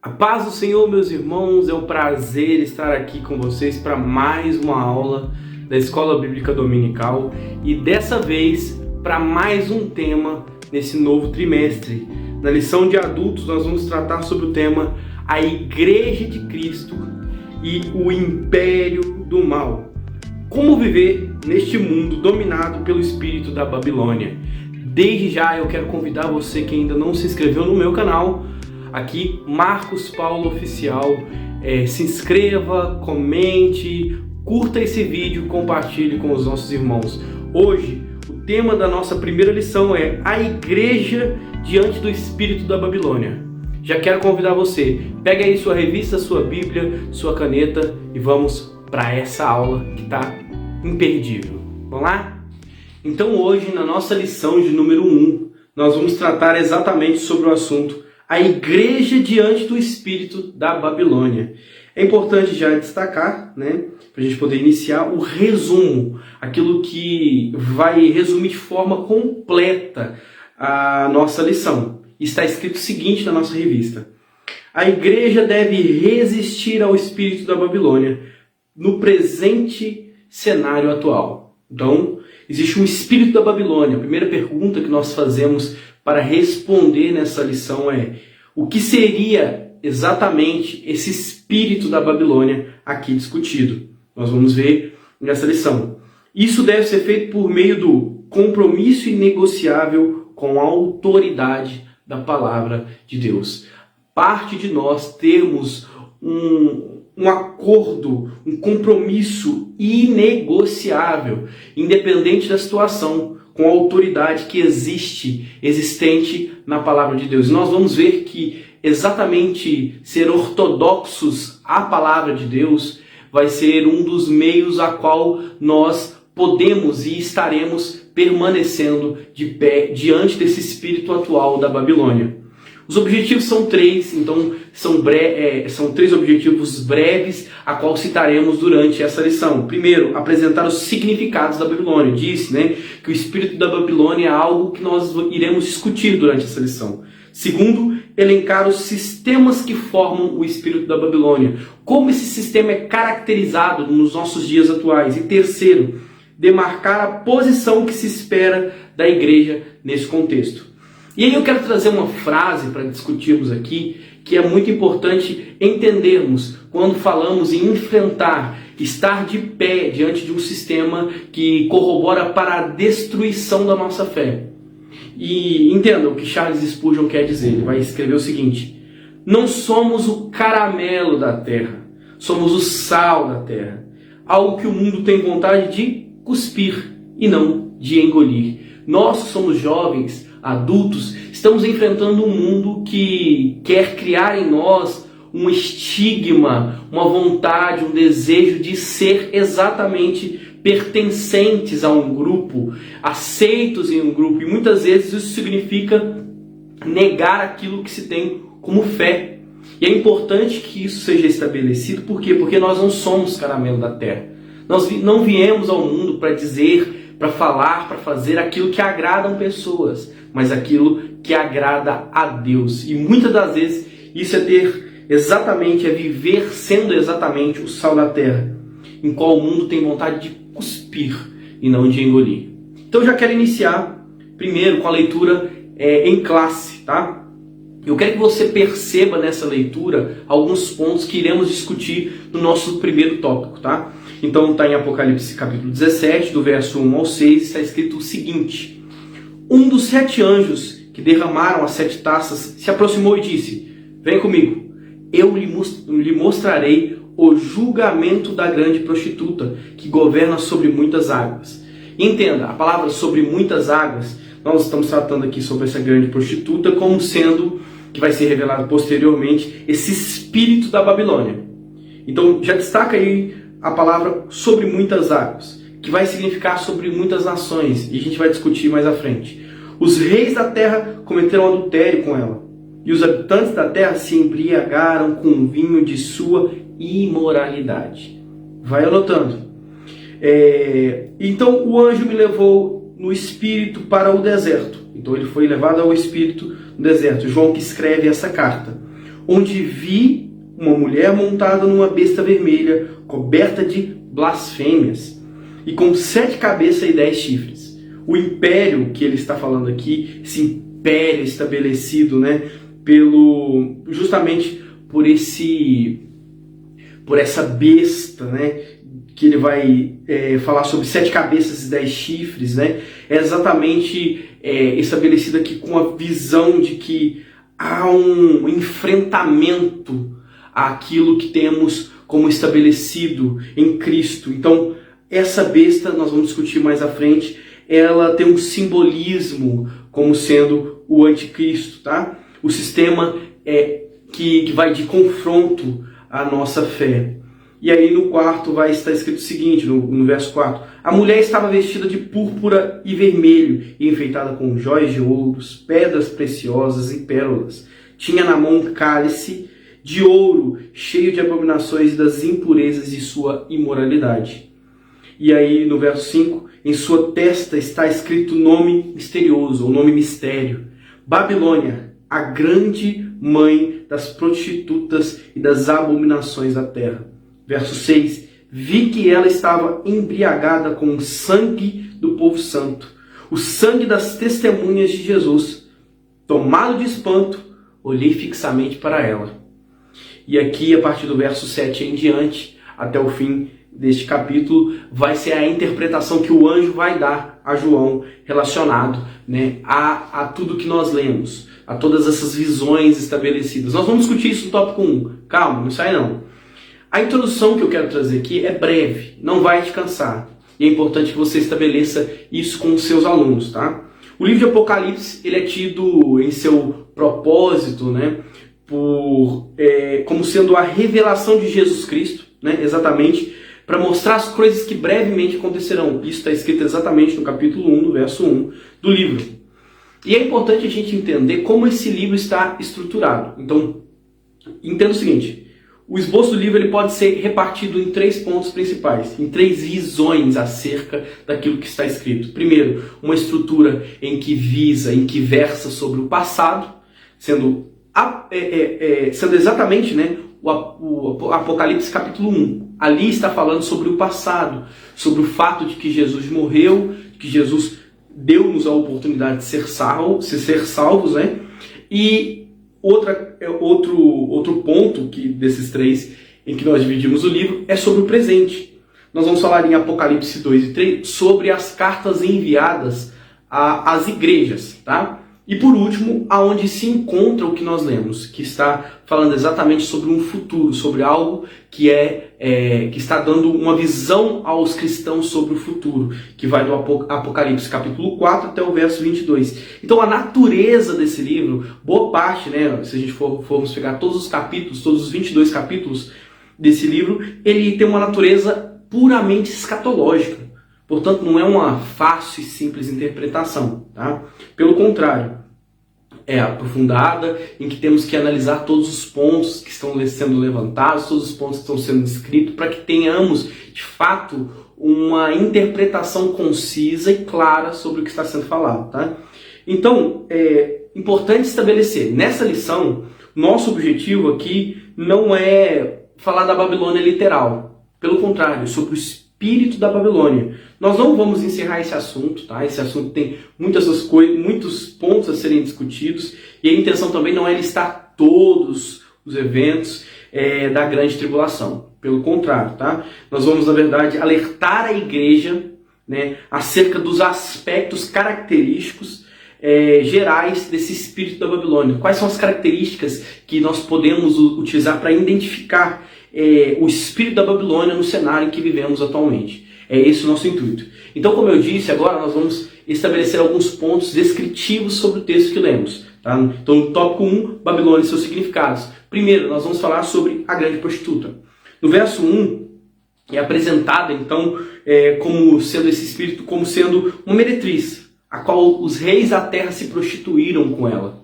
A paz do Senhor, meus irmãos, é um prazer estar aqui com vocês para mais uma aula da Escola Bíblica Dominical e dessa vez para mais um tema nesse novo trimestre. Na lição de adultos nós vamos tratar sobre o tema A Igreja de Cristo e o Império do Mal. Como viver neste mundo dominado pelo espírito da Babilônia? Desde já eu quero convidar você que ainda não se inscreveu no meu canal, aqui Marcos Paulo Oficial, se inscreva, comente, curta esse vídeo e compartilhe com os nossos irmãos. Hoje o tema da nossa primeira lição é a igreja diante do espírito da Babilônia. Já quero convidar você, pegue aí sua revista, sua Bíblia, sua caneta e vamos para essa aula que está imperdível. Vamos lá? Então hoje na nossa lição de número 1, nós vamos tratar exatamente sobre o assunto a igreja diante do espírito da Babilônia. É importante já destacar, para a gente poder iniciar o resumo, aquilo que vai resumir de forma completa a nossa lição. Está escrito o seguinte na nossa revista: a igreja deve resistir ao espírito da Babilônia no presente cenário atual. Então, existe um espírito da Babilônia. A primeira pergunta que nós fazemos para responder nessa lição é: o que seria exatamente esse espírito da Babilônia aqui discutido? Nós vamos ver nessa lição. Isso deve ser feito por meio do compromisso inegociável com a autoridade da palavra de Deus. Parte de nós termos um acordo, um compromisso inegociável, independente da situação, com a autoridade que existente na palavra de Deus. Nós vamos ver que exatamente ser ortodoxos à palavra de Deus vai ser um dos meios a qual nós podemos e estaremos permanecendo de pé diante desse espírito atual da Babilônia. Os objetivos são três, então são três objetivos breves, a qual citaremos durante essa lição. Primeiro, apresentar os significados da Babilônia. Disse que o espírito da Babilônia é algo que nós iremos discutir durante essa lição. Segundo, elencar os sistemas que formam o espírito da Babilônia, como esse sistema é caracterizado nos nossos dias atuais. E terceiro, demarcar a posição que se espera da igreja nesse contexto. E aí eu quero trazer uma frase para discutirmos aqui, que é muito importante entendermos quando falamos em enfrentar, estar de pé diante de um sistema que corrobora para a destruição da nossa fé. E entenda o que Charles Spurgeon quer dizer. Ele vai escrever o seguinte: não somos o caramelo da terra, somos o sal da terra. Algo que o mundo tem vontade de cuspir e não de engolir. Nós que somos jovens, adultos, estamos enfrentando um mundo que quer criar em nós um estigma, uma vontade, um desejo de ser exatamente pertencentes a um grupo, aceitos em um grupo. E muitas vezes isso significa negar aquilo que se tem como fé. E é importante que isso seja estabelecido. Por quê? Porque nós não somos caramelo da terra. Nós não viemos ao mundo para dizer, para falar, para fazer aquilo que agradam pessoas, mas aquilo que agrada a Deus. E muitas das vezes isso é viver sendo exatamente o sal da terra, em qual o mundo tem vontade de cuspir e não de engolir. Então eu já quero iniciar primeiro com a leitura em classe, tá? Eu quero que você perceba nessa leitura alguns pontos que iremos discutir no nosso primeiro tópico, tá? Então está em Apocalipse capítulo 17, do verso 1 ao 6, está escrito o seguinte: um dos 7 anjos que derramaram as 7 taças se aproximou e disse: vem comigo, eu lhe mostrarei o julgamento da grande prostituta, que governa sobre muitas águas. Entenda, a palavra sobre muitas águas, nós estamos tratando aqui sobre essa grande prostituta como sendo, que vai ser revelado posteriormente, esse espírito da Babilônia. Então já destaca aí a palavra sobre muitas águas, que vai significar sobre muitas nações, e a gente vai discutir mais à frente. Os reis da terra cometeram adultério com ela, e os habitantes da terra se embriagaram com o vinho de sua imoralidade. Vai anotando. Então o anjo me levou no espírito para o deserto. Então ele foi levado ao espírito no deserto. João que escreve essa carta. onde vi uma mulher montada numa besta vermelha, coberta de blasfêmias, e com 7 cabeças e 10 chifres. O império que ele está falando aqui, esse império estabelecido, né, justamente por essa besta, né, que ele vai falar sobre 7 cabeças e 10 chifres, né, é exatamente estabelecido aqui com a visão de que há um enfrentamento àquilo que temos como estabelecido em Cristo. Então, essa besta, nós vamos discutir mais à frente, ela tem um simbolismo como sendo o anticristo, tá? O sistema que vai de confronto à nossa fé. E aí no quarto vai estar escrito o seguinte, no verso 4. A mulher estava vestida de púrpura e vermelho, e enfeitada com jóias de ouros, pedras preciosas e pérolas. Tinha na mão um cálice de ouro, cheio de abominações e das impurezas de sua imoralidade. E aí no verso 5, em sua testa está escrito o nome misterioso, o nome mistério. Babilônia, a grande mãe das prostitutas e das abominações da terra. Verso 6, vi que ela estava embriagada com o sangue do povo santo, o sangue das testemunhas de Jesus. Tomado de espanto, olhei fixamente para ela. E aqui, a partir do verso 7 em diante, até o fim deste capítulo, vai ser a interpretação que o anjo vai dar a João relacionado, né, a tudo que nós lemos, a todas essas visões estabelecidas. Nós vamos discutir isso no tópico 1. Calma, não sai não. A introdução que eu quero trazer aqui é breve, não vai te cansar. E é importante que você estabeleça isso com os seus alunos, tá? O livro de Apocalipse, ele é tido em seu propósito, né, como sendo a revelação de Jesus Cristo, né, exatamente, para mostrar as coisas que brevemente acontecerão. Isso está escrito exatamente no capítulo 1, no verso 1 do livro. E é importante a gente entender como esse livro está estruturado. Então, entenda o seguinte. O esboço do livro ele pode ser repartido em 3 pontos principais, em 3 visões acerca daquilo que está escrito. Primeiro, uma estrutura em que versa sobre o passado, sendo exatamente, né, o Apocalipse capítulo 1. Ali está falando sobre o passado, sobre o fato de que Jesus morreu, que Jesus deu-nos a oportunidade de ser salvos, né? E outro ponto desses 3 em que nós dividimos o livro é sobre o presente. Nós vamos falar em Apocalipse 2 e 3 sobre as cartas enviadas às igrejas, tá? E por último, aonde se encontra o que nós lemos, que está falando exatamente sobre um futuro, sobre algo que está dando uma visão aos cristãos sobre o futuro, que vai do Apocalipse capítulo 4 até o verso 22. Então a natureza desse livro, boa parte, né, se a gente formos pegar todos os capítulos, todos os 22 capítulos desse livro, ele tem uma natureza puramente escatológica. Portanto, não é uma fácil e simples interpretação, tá? Pelo contrário, é aprofundada, em que temos que analisar todos os pontos que estão sendo levantados, todos os pontos que estão sendo descritos, para que tenhamos, de fato, uma interpretação concisa e clara sobre o que está sendo falado, tá? Então, é importante estabelecer, nessa lição, nosso objetivo aqui não é falar da Babilônia literal, pelo contrário, sobre o espírito da Babilônia. Nós não vamos encerrar esse assunto, tá? Esse assunto tem muitos pontos a serem discutidos, e a intenção também não é listar todos os eventos da grande tribulação. Pelo contrário, tá? Nós vamos, na verdade, alertar a igreja, né, acerca dos aspectos característicos gerais desse espírito da Babilônia. Quais são as características que nós podemos utilizar para identificar o espírito da Babilônia no cenário em que vivemos atualmente. É esse o nosso intuito. Então, como eu disse, agora nós vamos estabelecer alguns pontos descritivos sobre o texto que lemos. Tá? Então, no tópico 1, Babilônia e seus significados. Primeiro, nós vamos falar sobre a grande prostituta. No verso 1, é apresentada, então, como sendo esse espírito, como sendo uma meretriz, a qual os reis da terra se prostituíram com ela.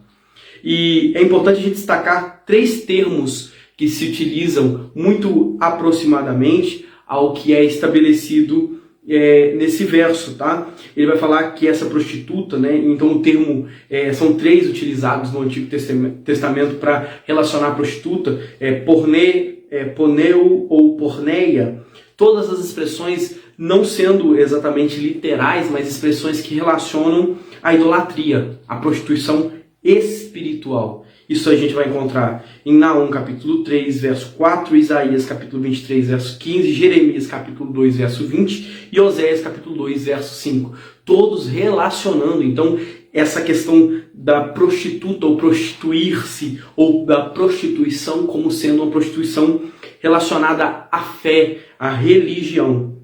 E é importante a gente destacar 3 termos que se utilizam muito aproximadamente ao que é estabelecido nesse verso, tá? Ele vai falar que essa prostituta, né? Então o termo, são três utilizados no Antigo Testamento para relacionar a prostituta, porneu ou porneia. Todas as expressões não sendo exatamente literais, mas expressões que relacionam a idolatria, a prostituição espiritual. Isso a gente vai encontrar em Naum, capítulo 3, verso 4, Isaías, capítulo 23, verso 15, Jeremias, capítulo 2, verso 20 e Oséias, capítulo 2, verso 5. Todos relacionando, então, essa questão da prostituta ou prostituir-se, ou da prostituição como sendo uma prostituição relacionada à fé, à religião.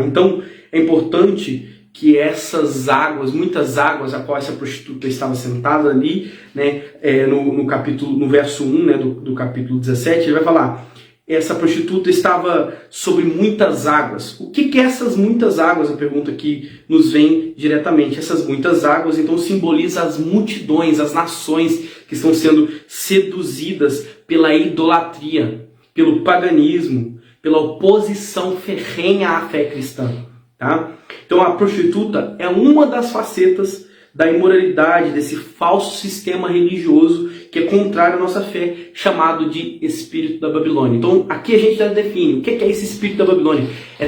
Então, é importante que essas águas, muitas águas a qual essa prostituta estava sentada ali, né, no verso 1, né, do capítulo 17, ele vai falar, essa prostituta estava sobre muitas águas. O que é essas muitas águas? A pergunta que nos vem diretamente. Essas muitas águas, então, simbolizam as multidões, as nações que estão sendo seduzidas pela idolatria, pelo paganismo, pela oposição ferrenha à fé cristã. Tá? Então a prostituta é uma das facetas da imoralidade, desse falso sistema religioso que é contrário à nossa fé, chamado de espírito da Babilônia. Então aqui a gente já define o que é esse espírito da Babilônia. É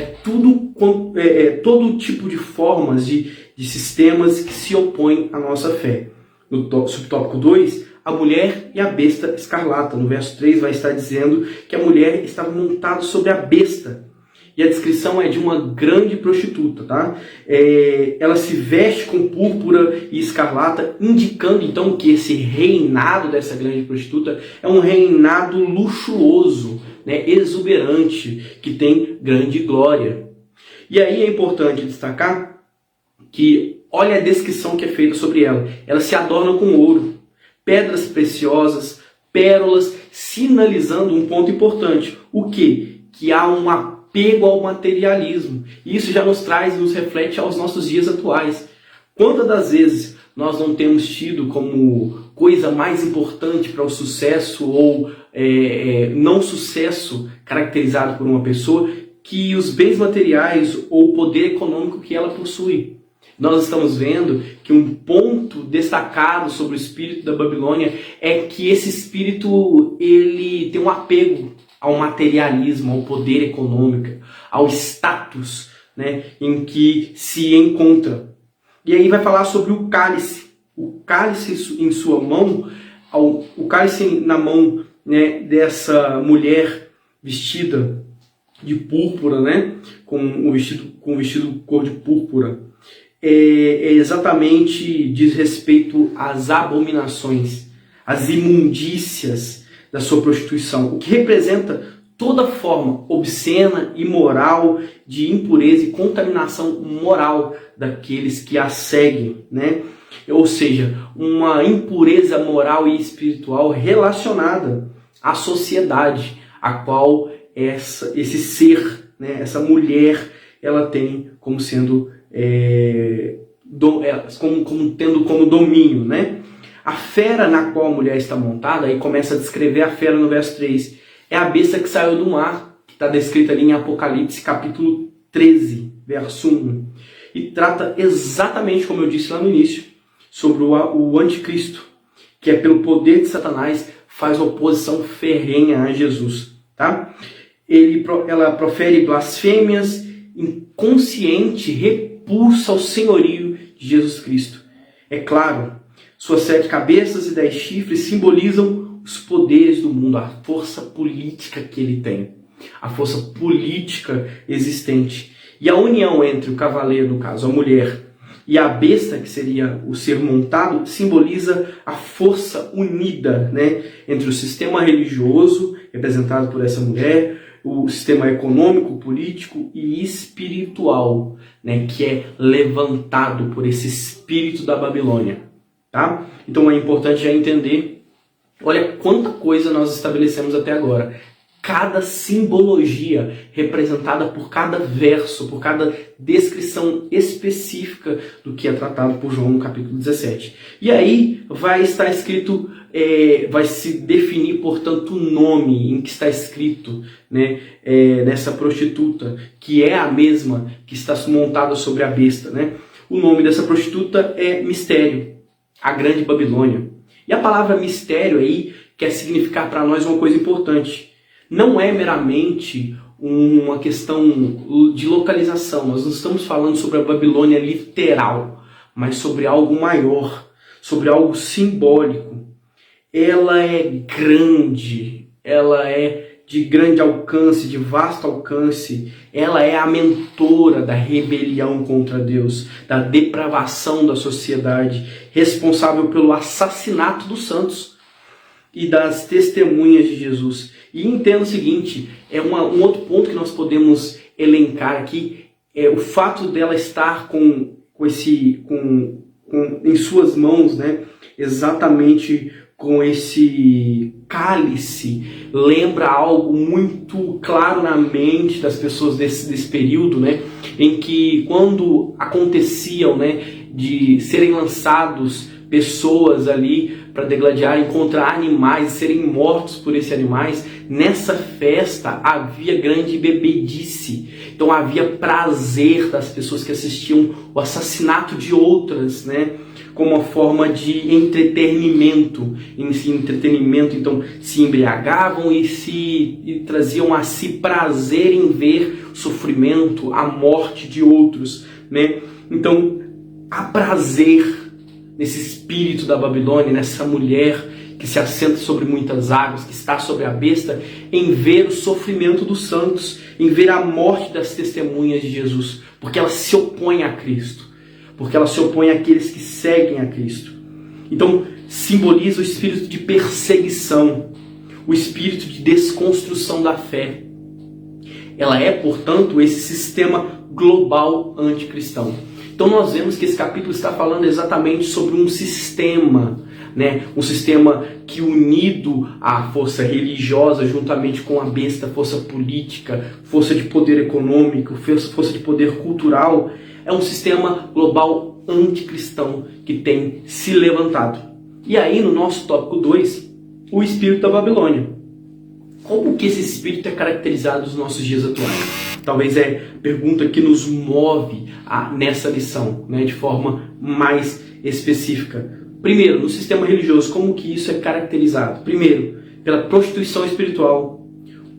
todo tipo de formas de sistemas que se opõem à nossa fé. No subtópico 2, a mulher e a besta escarlata. No verso 3 vai estar dizendo que a mulher estava montada sobre a besta. E a descrição é de uma grande prostituta, tá? Ela se veste com púrpura e escarlata, indicando então que esse reinado dessa grande prostituta é um reinado luxuoso, né? Exuberante, que tem grande glória. E aí é importante destacar que, olha a descrição que é feita sobre ela. Ela se adorna com ouro, pedras preciosas, pérolas, sinalizando um ponto importante. O quê? Que há um apego ao materialismo. E isso já nos reflete aos nossos dias atuais. Quantas das vezes nós não temos tido como coisa mais importante para o sucesso ou não sucesso caracterizado por uma pessoa que os bens materiais ou o poder econômico que ela possui? Nós estamos vendo que um ponto destacado sobre o espírito da Babilônia é que esse espírito ele tem um apego ao materialismo, ao poder econômico, ao status, né, em que se encontra. E aí vai falar sobre o cálice. O cálice em sua mão, o cálice na mão, né, dessa mulher vestida de púrpura, né, com um vestido cor de púrpura, exatamente diz respeito às abominações, às imundícias da sua prostituição, o que representa toda forma obscena, imoral, de impureza e contaminação moral daqueles que a seguem, né? Ou seja, uma impureza moral e espiritual relacionada à sociedade, a qual esse ser, né, essa mulher, ela tem como sendo tendo como domínio, né? A fera na qual a mulher está montada, aí começa a descrever a fera no verso 3, é a besta que saiu do mar, que está descrita ali em Apocalipse, capítulo 13, verso 1. E trata exatamente, como eu disse lá no início, sobre o anticristo, que é pelo poder de Satanás, faz oposição ferrenha a Jesus. Tá? Ela profere blasfêmias, inconsciente repulsa ao senhorio de Jesus Cristo. É claro, suas 7 cabeças e 10 chifres simbolizam os poderes do mundo, a força política que ele tem, a força política existente. E a união entre o cavaleiro, no caso a mulher, e a besta, que seria o ser montado, simboliza a força unida, né, entre o sistema religioso, representado por essa mulher, o sistema econômico, político e espiritual, né, que é levantado por esse espírito da Babilônia. Tá? Então é importante já entender, olha quanta coisa nós estabelecemos até agora. cada simbologia representada por cada verso, por cada descrição específica do que é tratado por João no capítulo 17. E aí vai estar escrito, vai se definir, portanto, o nome em que está escrito, né, nessa prostituta, que é a mesma que está montada sobre a besta, né? O nome dessa prostituta é Mistério, a Grande Babilônia. E a palavra mistério aí quer significar para nós uma coisa importante. Não é meramente uma questão de localização. Nós não estamos falando sobre a Babilônia literal, mas sobre algo maior, sobre algo simbólico. Ela é grande, ela é de grande alcance, de vasto alcance. Ela é a mentora da rebelião contra Deus, da depravação da sociedade, responsável pelo assassinato dos santos e das testemunhas de Jesus. E entenda o seguinte, um outro ponto que nós podemos elencar aqui, é o fato dela estar em suas mãos, né, exatamente com esse cálice, lembra algo muito claro na mente das pessoas desse período, né, em que quando aconteciam, né, de serem lançados pessoas ali para degladiarem contra animais, serem mortos por esses animais, nessa festa havia grande bebedice. Então havia prazer das pessoas que assistiam o assassinato de outras, né, como uma forma de entretenimento. Então se embriagavam e traziam a si prazer em ver o sofrimento, a morte de outros, né? Então há prazer nesse espírito da Babilônia, nessa mulher que se assenta sobre muitas águas, que está sobre a besta, em ver o sofrimento dos santos, em ver a morte das testemunhas de Jesus, porque ela se opõe a Cristo, porque ela se opõe àqueles que seguem a Cristo. Então, simboliza o espírito de perseguição, o espírito de desconstrução da fé. Ela é, portanto, esse sistema global anticristão. Então nós vemos que esse capítulo está falando exatamente sobre um sistema, né? Um sistema que, unido à força religiosa, juntamente com a besta, força política, força de poder econômico, força de poder cultural, é um sistema global anticristão que tem se levantado. E aí, no nosso tópico 2, o espírito da Babilônia. Como que esse espírito é caracterizado nos nossos dias atuais? Talvez é a pergunta que nos move nessa lição, né, de forma mais específica. Primeiro, no sistema religioso, como que isso é caracterizado? Primeiro, pela prostituição espiritual,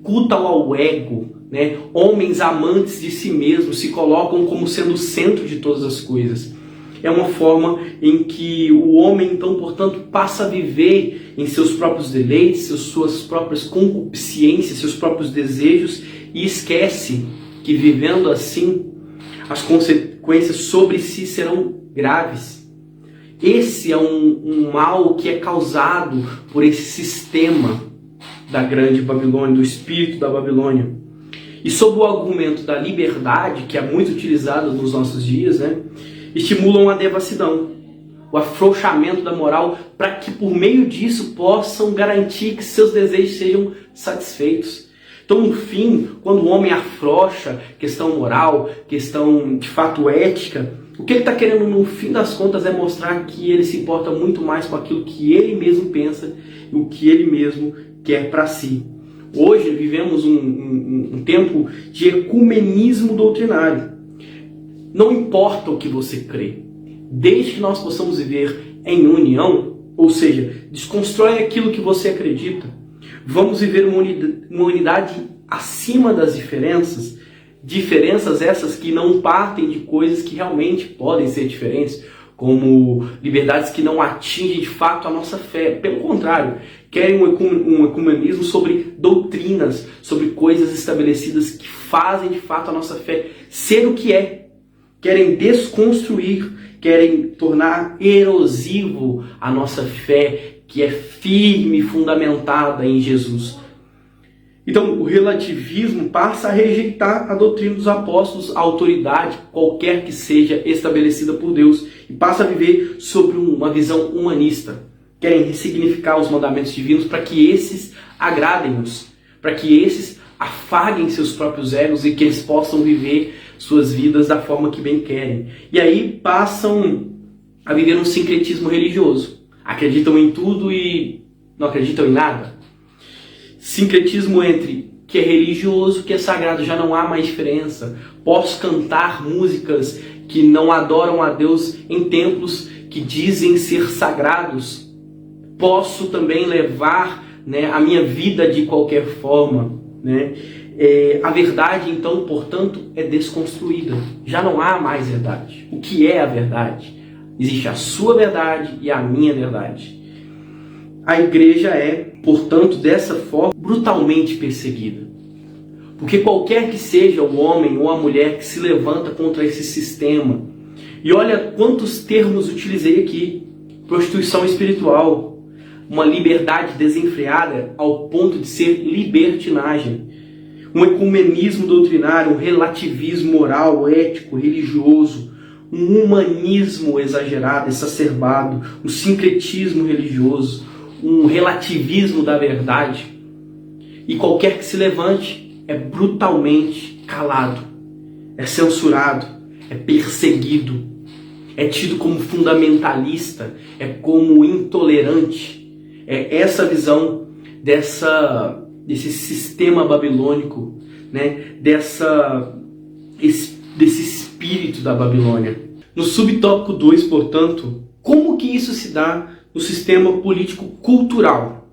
culto ao ego, né? Homens amantes de si mesmos se colocam como sendo o centro de todas as coisas. É uma forma em que o homem, então, portanto, passa a viver em seus próprios deleites, suas próprias concupiscências, seus próprios desejos, e esquece que, vivendo assim, as consequências sobre si serão graves. Esse é um mal que é causado por esse sistema da grande Babilônia, do espírito da Babilônia. E sob o argumento da liberdade, que é muito utilizado nos nossos dias, né, estimulam a devassidão, o afrouxamento da moral, para que por meio disso possam garantir que seus desejos sejam satisfeitos. Então, no fim, quando o homem afrouxa questão moral, questão de fato ética, o que ele está querendo no fim das contas é mostrar que ele se importa muito mais com aquilo que ele mesmo pensa e o que ele mesmo quer para si. Hoje vivemos um tempo de ecumenismo doutrinário. Não importa o que você crê, desde que nós possamos viver em união, ou seja, desconstrói aquilo que você acredita. Vamos viver uma unidade acima das diferenças, diferenças essas que não partem de coisas que realmente podem ser diferentes, como liberdades que não atingem de fato a nossa fé. Pelo contrário, querem um ecumenismo sobre doutrinas, sobre coisas estabelecidas que fazem de fato a nossa fé ser o que é. Querem desconstruir, querem tornar erosivo a nossa fé, que é firme e fundamentada em Jesus. Então, o relativismo passa a rejeitar a doutrina dos apóstolos, a autoridade, qualquer que seja estabelecida por Deus, e passa a viver sobre uma visão humanista. Querem ressignificar os mandamentos divinos para que esses agradem-nos, para que esses afaguem seus próprios egos e que eles possam viver suas vidas da forma que bem querem. E aí passam a viver um sincretismo religioso. Acreditam em tudo e não acreditam em nada. Sincretismo entre que é religioso, que é sagrado, já não há mais diferença. Posso cantar músicas que não adoram a Deus em templos que dizem ser sagrados. Posso também levar, né, a minha vida de qualquer forma, né? A verdade, então, portanto, é desconstruída. Já não há mais verdade. O que é a verdade? Existe a sua verdade e a minha verdade. A igreja é, portanto, dessa forma, brutalmente perseguida. Porque qualquer que seja o homem ou a mulher que se levanta contra esse sistema, e olha quantos termos utilizei aqui: prostituição espiritual, uma liberdade desenfreada ao ponto de ser libertinagem, um ecumenismo doutrinário, um relativismo moral, ético, religioso, um humanismo exagerado, exacerbado, um sincretismo religioso, um relativismo da verdade. E qualquer que se levante é brutalmente calado, é censurado, é perseguido, é tido como fundamentalista, é como intolerante. É essa visão desse sistema babilônico, né? Desse espírito da Babilônia. No subtópico 2, portanto, como que isso se dá no sistema político-cultural?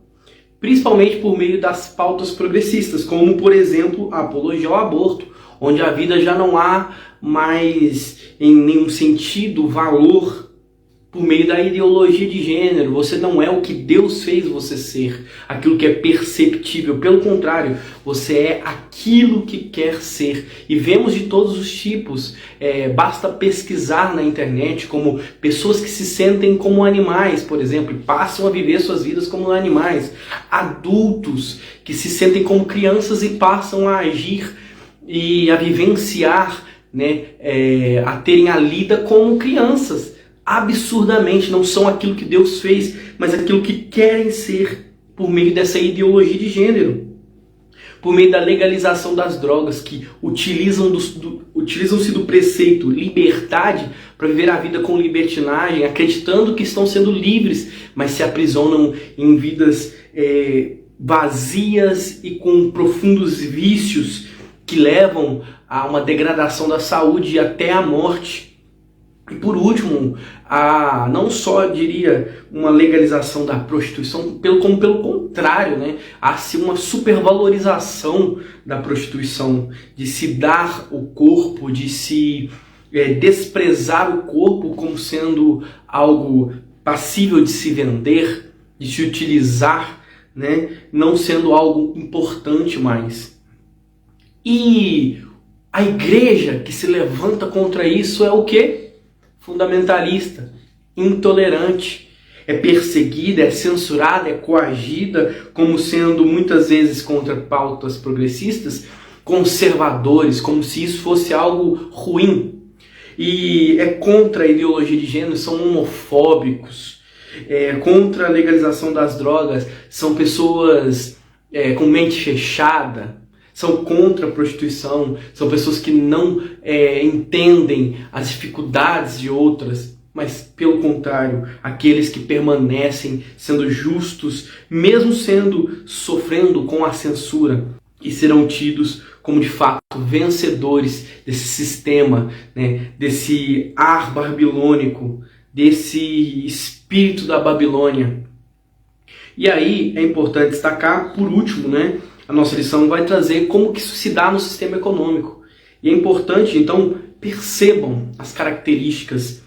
Principalmente por meio das pautas progressistas, como, por exemplo, a apologia ao aborto, onde a vida já não há mais, em nenhum sentido, valor por meio da ideologia de gênero. Você não é o que Deus fez você ser, aquilo que é perceptível. Pelo contrário, você é aquilo que quer ser. E vemos de todos os tipos. Basta pesquisar na internet como pessoas que se sentem como animais, por exemplo, e passam a viver suas vidas como animais. Adultos que se sentem como crianças e passam a agir e a vivenciar, né, a terem a lida como crianças. Absurdamente, não são aquilo que Deus fez, mas aquilo que querem ser por meio dessa ideologia de gênero, por meio da legalização das drogas, que utilizam-se do preceito liberdade para viver a vida com libertinagem, acreditando que estão sendo livres, mas se aprisionam em vidas vazias e com profundos vícios que levam a uma degradação da saúde e até a morte. E por último, não só, diria, uma legalização da prostituição, como pelo contrário, né? Há-se uma supervalorização da prostituição, de se dar o corpo, de se desprezar o corpo como sendo algo passível de se vender, de se utilizar, né? Não sendo algo importante mais. E a igreja que se levanta contra isso é o quê? Fundamentalista, intolerante, é perseguida, é censurada, é coagida, como sendo muitas vezes contra pautas progressistas, conservadores, como se isso fosse algo ruim. E é contra a ideologia de gênero, são homofóbicos, contra a legalização das drogas, são pessoas com mente fechada, são contra a prostituição, são pessoas que não entendem as dificuldades de outras, mas pelo contrário, aqueles que permanecem sendo justos, mesmo sofrendo com a censura, e serão tidos como de fato vencedores desse sistema, né, desse ar babilônico, desse espírito da Babilônia. E aí é importante destacar, por último, né, a nossa lição vai trazer como que isso se dá no sistema econômico. E é importante, então, percebam as características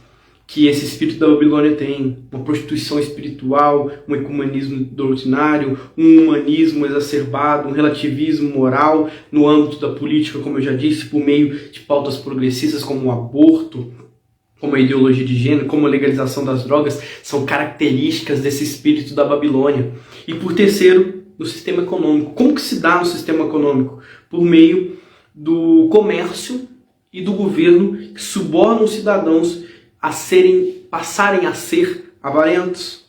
que esse espírito da Babilônia tem. Uma prostituição espiritual, um ecumenismo doutrinário, um humanismo exacerbado, um relativismo moral no âmbito da política, como eu já disse, por meio de pautas progressistas como o aborto, como a ideologia de gênero, como a legalização das drogas, são características desse espírito da Babilônia. E por terceiro, no sistema econômico. Como que se dá no sistema econômico? Por meio do comércio e do governo que subornam os cidadãos a passarem a ser avarentos.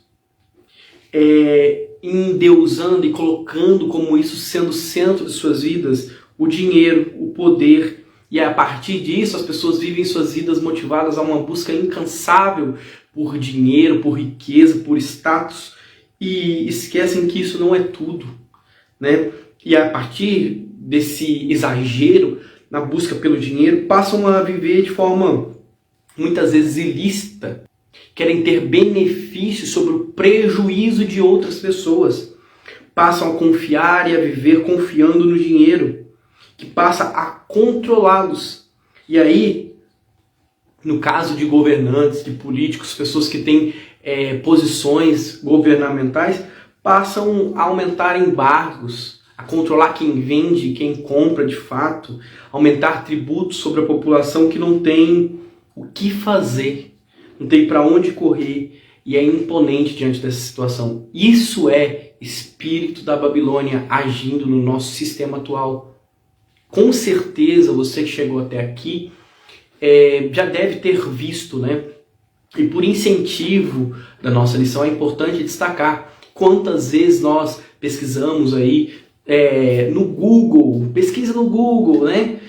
endeusando e colocando como isso sendo o centro de suas vidas, o dinheiro, o poder. E a partir disso as pessoas vivem suas vidas motivadas a uma busca incansável por dinheiro, por riqueza, por status, e esquecem que isso não é tudo, né? E a partir desse exagero na busca pelo dinheiro, passam a viver de forma muitas vezes ilícita, querem ter benefícios sobre o prejuízo de outras pessoas, passam a confiar e a viver confiando no dinheiro, que passa a controlá-los. E aí, no caso de governantes, de políticos, pessoas que têm posições governamentais, passam a aumentar embargos, a controlar quem vende, quem compra de fato, aumentar tributos sobre a população que não tem o que fazer, não tem para onde correr e é imponente diante dessa situação. Isso é espírito da Babilônia agindo no nosso sistema atual. Com certeza você que chegou até aqui já deve ter visto, né? E por incentivo da nossa lição é importante destacar quantas vezes nós pesquisamos aí no Google, pesquisa no Google, né?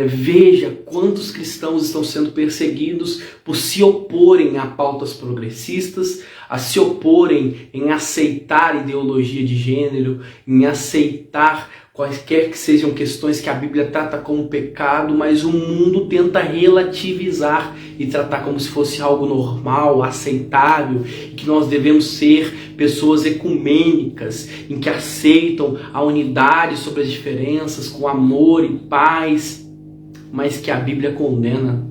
Veja quantos cristãos estão sendo perseguidos por se oporem a pautas progressistas, a se oporem em aceitar ideologia de gênero, em aceitar quaisquer que sejam questões que a Bíblia trata como pecado, mas o mundo tenta relativizar e tratar como se fosse algo normal, aceitável, e que nós devemos ser pessoas ecumênicas, em que aceitam a unidade sobre as diferenças, com amor e paz, mas que a Bíblia condena.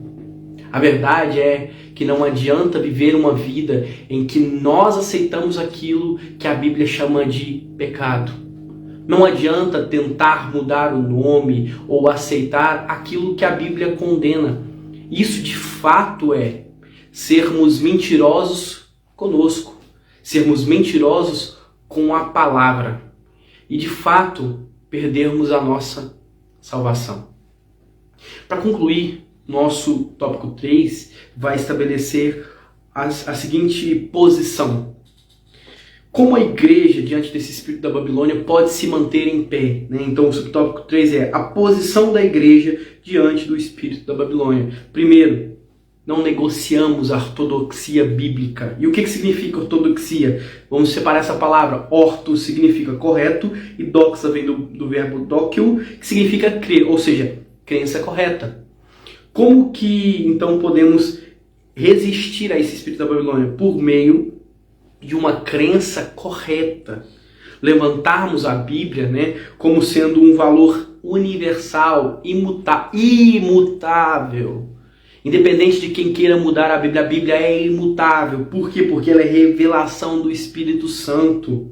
A verdade é que não adianta viver uma vida em que nós aceitamos aquilo que a Bíblia chama de pecado. Não adianta tentar mudar o nome ou aceitar aquilo que a Bíblia condena. Isso de fato é sermos mentirosos conosco, sermos mentirosos com a palavra e de fato perdermos a nossa salvação. Para concluir, nosso tópico 3 vai estabelecer a seguinte posição. Como a igreja, diante desse espírito da Babilônia, pode se manter em pé, né? Então o subtópico 3 é a posição da igreja diante do espírito da Babilônia. Primeiro, não negociamos a ortodoxia bíblica. E o que significa ortodoxia? Vamos separar essa palavra. Orto significa correto e doxa vem do verbo doxio, que significa crer, ou seja, crença correta. Como que então podemos resistir a esse espírito da Babilônia? Por meio de uma crença correta. Levantarmos a Bíblia, né, como sendo um valor universal, imutável. Independente de quem queira mudar a Bíblia é imutável. Por quê? Porque ela é revelação do Espírito Santo.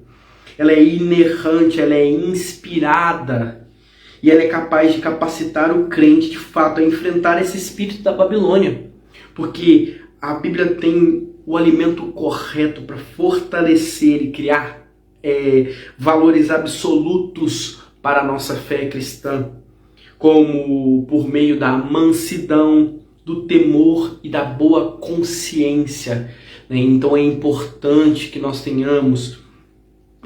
Ela é inerrante, ela é inspirada. E ela é capaz de capacitar o crente, de fato, a enfrentar esse espírito da Babilônia. Porque a Bíblia tem o alimento correto para fortalecer e criar valores absolutos para a nossa fé cristã, como por meio da mansidão, do temor e da boa consciência. Então é importante que nós tenhamos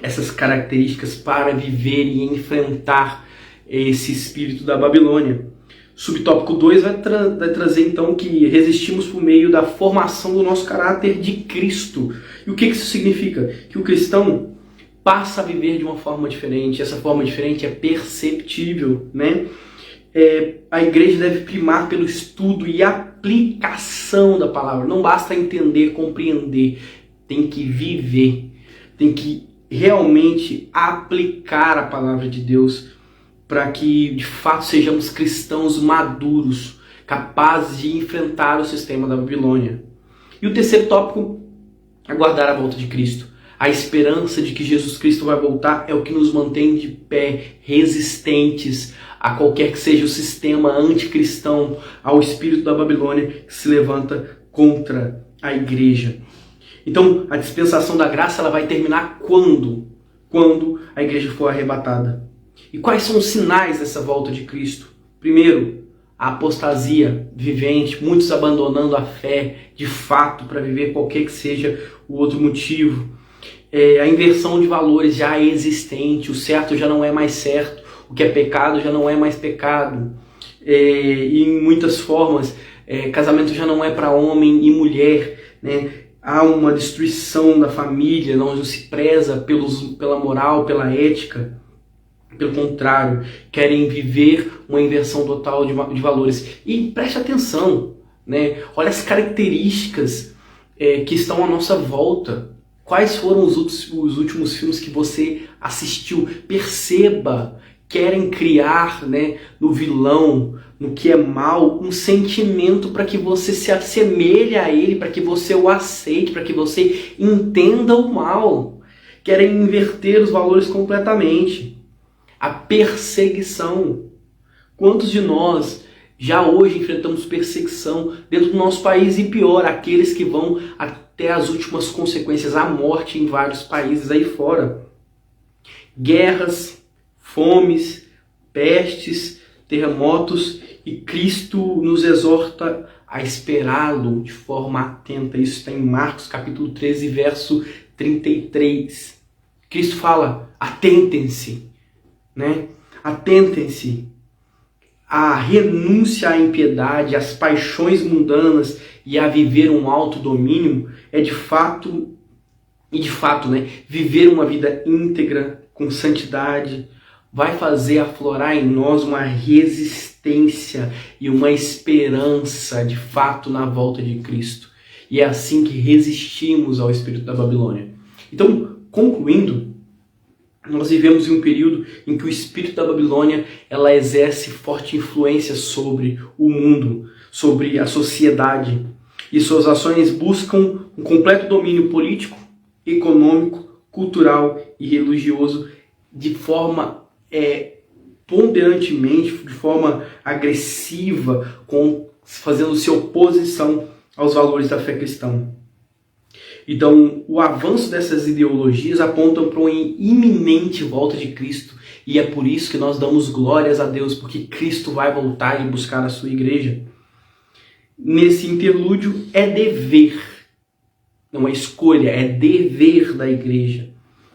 essas características para viver e enfrentar esse espírito da Babilônia. Subtópico 2 vai trazer então que resistimos por meio da formação do nosso caráter de Cristo. E o que isso significa? Que o cristão passa a viver de uma forma diferente. Essa forma diferente é perceptível, né? A igreja deve primar pelo estudo e aplicação da palavra. Não basta entender, compreender. Tem que viver. Tem que realmente aplicar a palavra de Deus, para que de fato sejamos cristãos maduros, capazes de enfrentar o sistema da Babilônia. E o terceiro tópico, aguardar a volta de Cristo. A esperança de que Jesus Cristo vai voltar é o que nos mantém de pé, resistentes a qualquer que seja o sistema anticristão, ao espírito da Babilônia que se levanta contra a igreja. Então, a dispensação da graça ela vai terminar quando? Quando a igreja for arrebatada. E quais são os sinais dessa volta de Cristo? Primeiro, a apostasia vivente, muitos abandonando a fé de fato para viver qualquer que seja o outro motivo. a inversão de valores já é existente, o certo já não é mais certo, o que é pecado já não é mais pecado. E em muitas formas, casamento já não é para homem e mulher, né? Há uma destruição da família, não se preza pela moral, pela ética. Pelo contrário, querem viver uma inversão total de valores. E preste atenção, né? Olha as características que estão à nossa volta. Quais foram os últimos filmes que você assistiu? Perceba, querem criar, né, no vilão, no que é mal, um sentimento para que você se assemelhe a ele, para que você o aceite, para que você entenda o mal. Querem inverter os valores completamente. A perseguição. Quantos de nós já hoje enfrentamos perseguição dentro do nosso país e pior, aqueles que vão até as últimas consequências, a morte em vários países aí fora. Guerras, fomes, pestes, terremotos, e Cristo nos exorta a esperá-lo de forma atenta. Isso está em Marcos capítulo 13, verso 33. Cristo fala, atentem-se. Né? Atentem-se à renúncia à impiedade, às paixões mundanas e a viver um autodomínio é de fato, né, viver uma vida íntegra, com santidade, vai fazer aflorar em nós uma resistência e uma esperança de fato na volta de Cristo. E é assim que resistimos ao espírito da Babilônia. Então, concluindo, nós vivemos em um período em que o espírito da Babilônia ela exerce forte influência sobre o mundo, sobre a sociedade. E suas ações buscam um completo domínio político, econômico, cultural e religioso de forma ponderantemente, de forma agressiva, fazendo-se oposição aos valores da fé cristã. Então, o avanço dessas ideologias apontam para uma iminente volta de Cristo. E é por isso que nós damos glórias a Deus, porque Cristo vai voltar e buscar a sua igreja. Nesse interlúdio é dever, não é escolha, é dever da igreja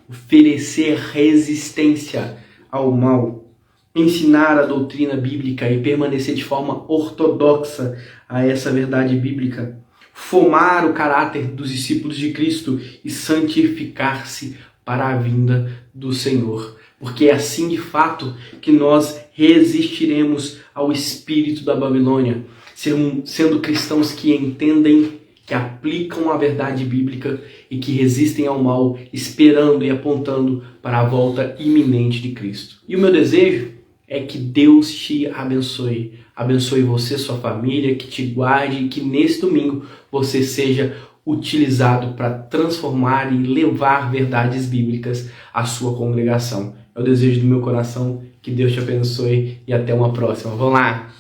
oferecer resistência ao mal, ensinar a doutrina bíblica e permanecer de forma ortodoxa a essa verdade bíblica, formar o caráter dos discípulos de Cristo e santificar-se para a vinda do Senhor. Porque é assim de fato que nós resistiremos ao espírito da Babilônia, sendo cristãos que entendem, que aplicam a verdade bíblica e que resistem ao mal, esperando e apontando para a volta iminente de Cristo. E o meu desejo é que Deus te abençoe. Abençoe você, sua família, que te guarde e que nesse domingo você seja utilizado para transformar e levar verdades bíblicas à sua congregação. É o desejo do meu coração. Que Deus te abençoe e até uma próxima. Vamos lá!